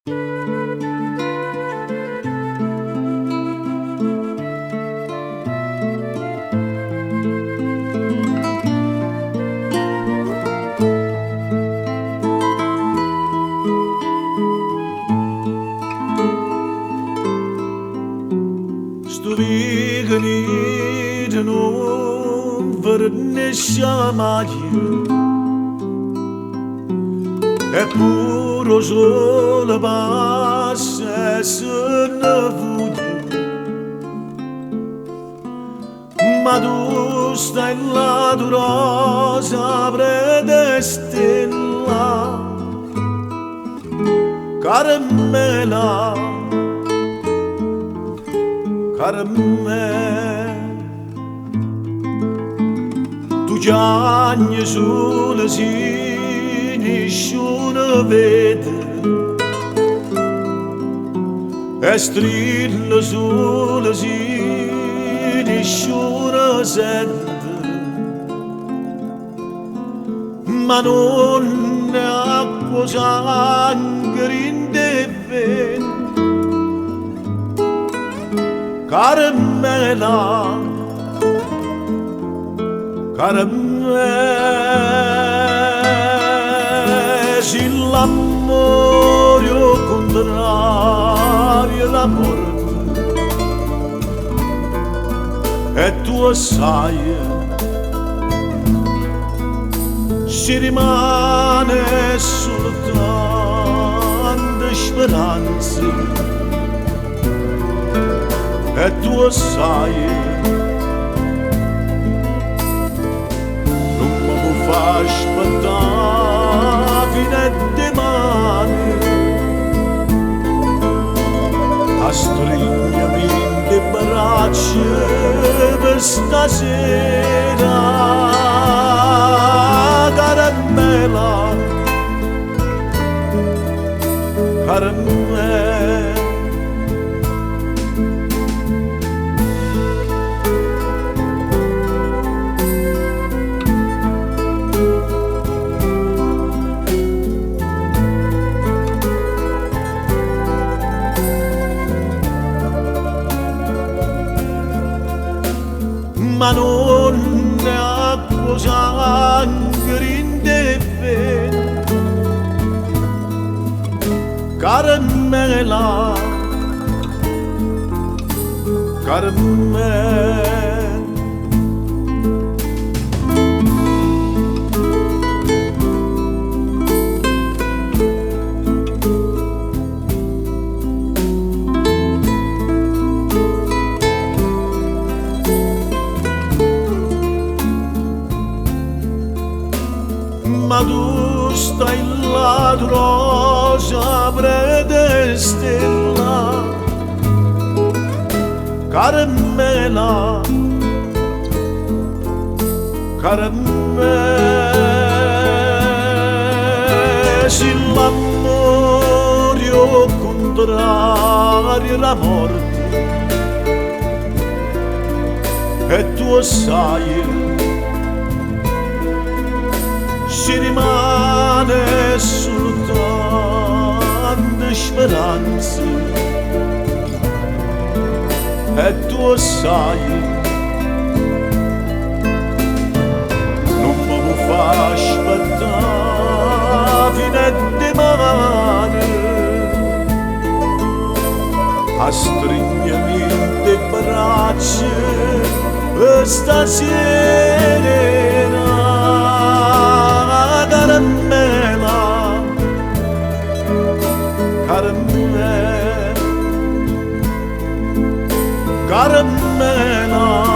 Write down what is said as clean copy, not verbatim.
Stuvigni non vernescia mai e puro sole passa se ne voglia ma tu stai là tu rosa predestella caramella Carme, tu giagni sulle sini, nessuno vede, e strilla sulle sini, nessuno sente, ma non è acqua sangue in te vento. Caramella, caramella, se l'amore o contrario la morte, e tu sai, si rimane soltanto speranza. E tu sai, non mi fa aspettare fino a domani, a stringermi le braccia per stasera, caramella, caramella. Ma non è acqua sangue in te vento, caramella, caramella. Ma tu stai là, tu rosa predestella, caramella, caramella, se l'amore o contrario la morte, e tu sai, si rimane soltanto speranza, e tu sai, non mi fa aspettare fino a domani, a stringermi le braccia per stasera. Caramella, caramella, caramella.